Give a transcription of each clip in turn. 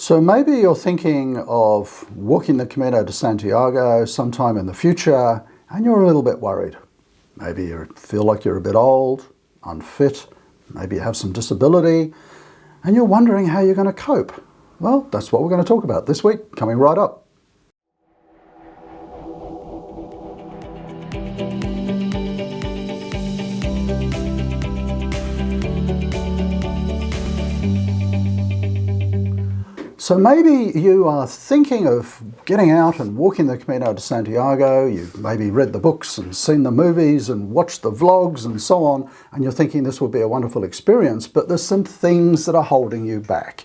So maybe you're thinking of walking the Camino de Santiago sometime in the future and you're a little bit worried. Maybe you feel like you're a bit old, unfit, maybe you have some disability, and you're wondering how you're going to cope. Well, that's what we're going to talk about this week, coming right up. So maybe you are thinking of getting out and walking the Camino de Santiago. You've maybe read the books and seen the movies and watched the vlogs and so on, and you're thinking this would be a wonderful experience, but there's some things that are holding you back.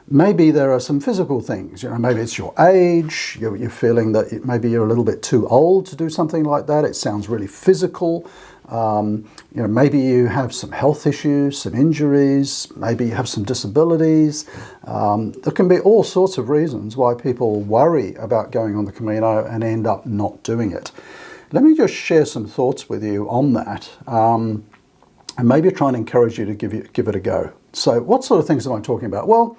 Maybe there are some physical things, maybe it's your age, you're feeling that maybe you're a little bit too old to do something like that. It sounds really physical. Maybe you have some health issues, some injuries, maybe you have some disabilities. There can be all sorts of reasons why people worry about going on the Camino and end up not doing it. Let me just share some thoughts with you on that, and maybe try and encourage you to give it a go. So what sort of things am I talking about? Well,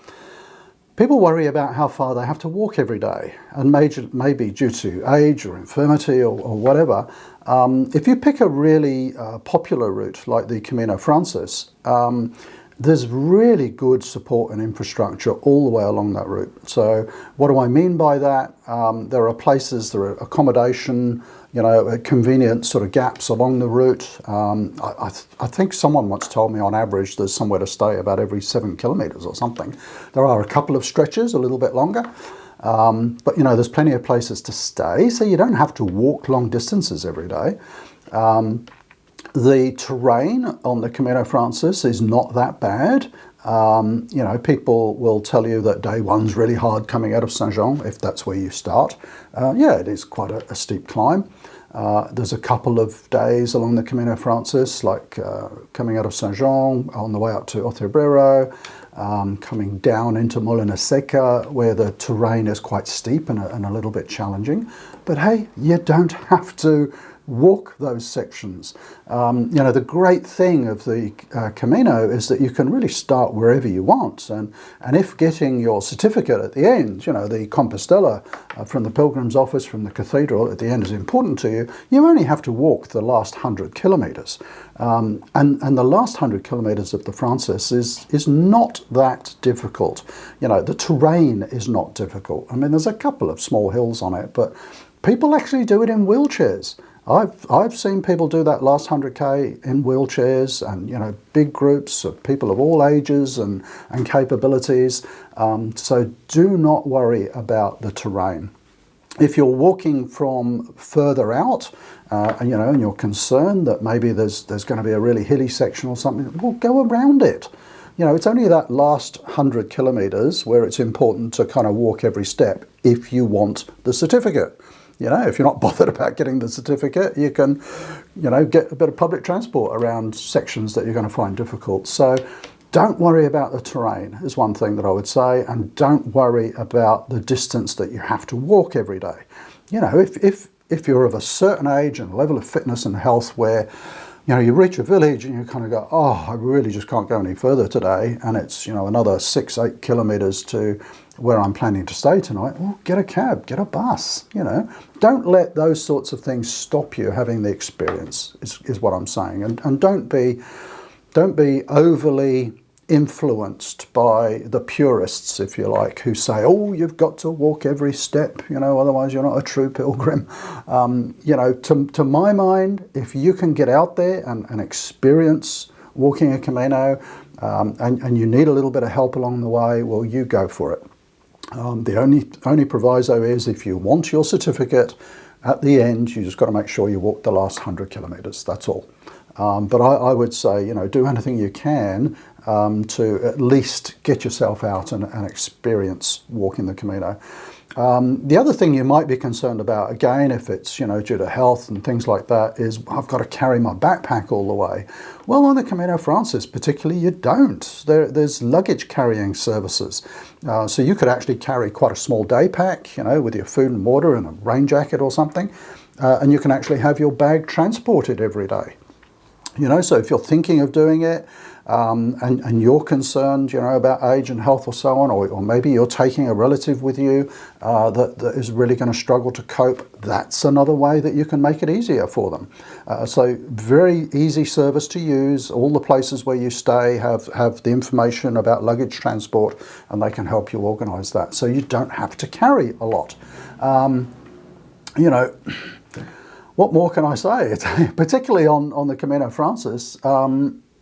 people worry about how far they have to walk every day, and maybe due to age or infirmity or whatever. If you pick a really popular route like the Camino Frances, there's really good support and infrastructure all the way along that route. So what do I mean by that? There are places, there are accommodation, convenient sort of gaps along the route. I think someone once told me on average there's somewhere to stay about every 7 kilometres or something. There are a couple of stretches a little bit longer, but there's plenty of places to stay, so you don't have to walk long distances every day. The terrain on the Camino Frances is not that bad. People will tell you that day one's really hard coming out of Saint-Jean, if that's where you start. It is quite a steep climb. There's a couple of days along the Camino Frances, like coming out of Saint-Jean on the way up to Otebrero, coming down into Molina Seca, where the terrain is quite steep and a little bit challenging. But hey, you don't have to walk those sections. The great thing of the Camino is that you can really start wherever you want, and if getting your certificate at the end, the Compostela from the Pilgrim's Office, from the cathedral at the end is important to you, you only have to walk the last 100 kilometres. And the last 100 kilometres of the Frances is not that difficult. The terrain is not difficult. I mean, there's a couple of small hills on it, but people actually do it in wheelchairs. I've seen people do that last 100k in wheelchairs, and big groups of people of all ages and capabilities. So do not worry about the terrain. If you're walking from further out, and you're concerned that maybe there's going to be a really hilly section or something, well, go around it. It's only that last 100 kilometres where it's important to kind of walk every step if you want the certificate. If you're not bothered about getting the certificate, you can, get a bit of public transport around sections that you're going to find difficult. So don't worry about the terrain is one thing that I would say, and don't worry about the distance that you have to walk every day. If you're of a certain age and level of fitness and health where, you reach a village and you kind of go, oh, I really just can't go any further today, and it's, another 6-8 kilometres to where I'm planning to stay tonight, well, get a cab, get a bus, Don't let those sorts of things stop you having the experience, is what I'm saying. And don't be overly influenced by the purists, if you like, who say, oh, you've got to walk every step, otherwise you're not a true pilgrim. To my mind, if you can get out there and experience walking a Camino, and you need a little bit of help along the way, well, you go for it. The only proviso is if you want your certificate at the end, you just got to make sure you walk the last 100 kilometres, that's all. But I would say, do anything you can to at least get yourself out and experience walking the Camino. The other thing you might be concerned about, again, if it's due to health and things like that, is I've got to carry my backpack all the way. Well, on the Camino Frances particularly, you don't. There's luggage carrying services. So you could actually carry quite a small day pack, with your food and water and a rain jacket or something, and you can actually have your bag transported every day. So if you're thinking of doing it, and you're concerned, about age and health or so on, or maybe you're taking a relative with you that is really going to struggle to cope, that's another way that you can make it easier for them. So very easy service to use. All the places where you stay have the information about luggage transport, and they can help you organise that. So you don't have to carry a lot. What more can I say? Particularly on the Camino Frances,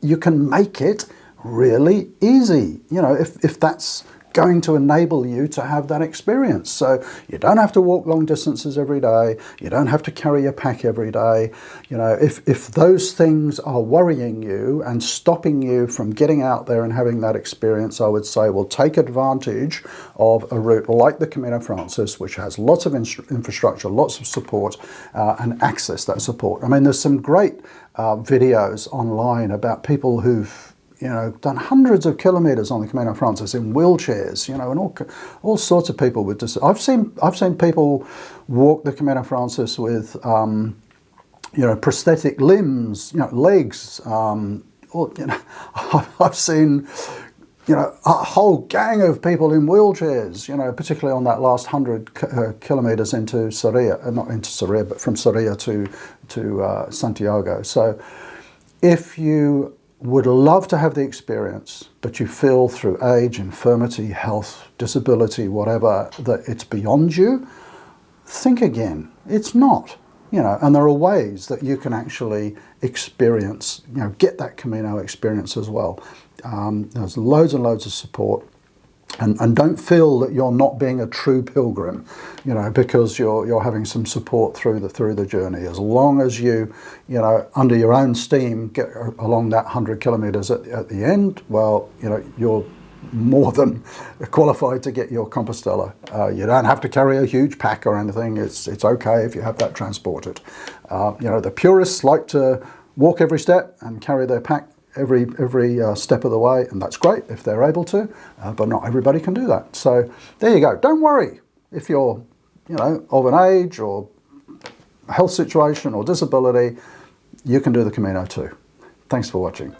you can make it really easy, if that's going to enable you to have that experience. So you don't have to walk long distances every day. You don't have to carry your pack every day. If those things are worrying you and stopping you from getting out there and having that experience, I would say, well, take advantage of a route like the Camino Frances, which has lots of infrastructure, lots of support, and access that support. I mean, there's some great videos online about people who've done hundreds of kilometres on the Camino Frances in wheelchairs, and all sorts of people with I've seen people walk the Camino Frances with prosthetic limbs, legs. I've seen a whole gang of people in wheelchairs, particularly on that last 100 kilometres into Sarria, not into Sarria, but from Sarria to Santiago. So if you would love to have the experience, but you feel through age, infirmity, health, disability, whatever, that it's beyond you, think again. It's not, and there are ways that you can actually experience, get that Camino experience as well. There's loads and loads of support. And don't feel that you're not being a true pilgrim, because you're having some support through the journey. As long as you, under your own steam, get along that 100 kilometres at the end, well, you're more than qualified to get your Compostela. You don't have to carry a huge pack or anything. It's okay if you have that transported. The purists like to walk every step and carry their pack every step of the way, and that's great if they're able to, but not everybody can do that. So there you go. Don't worry if you're of an age or health situation or disability, you can do the Camino too. Thanks for watching.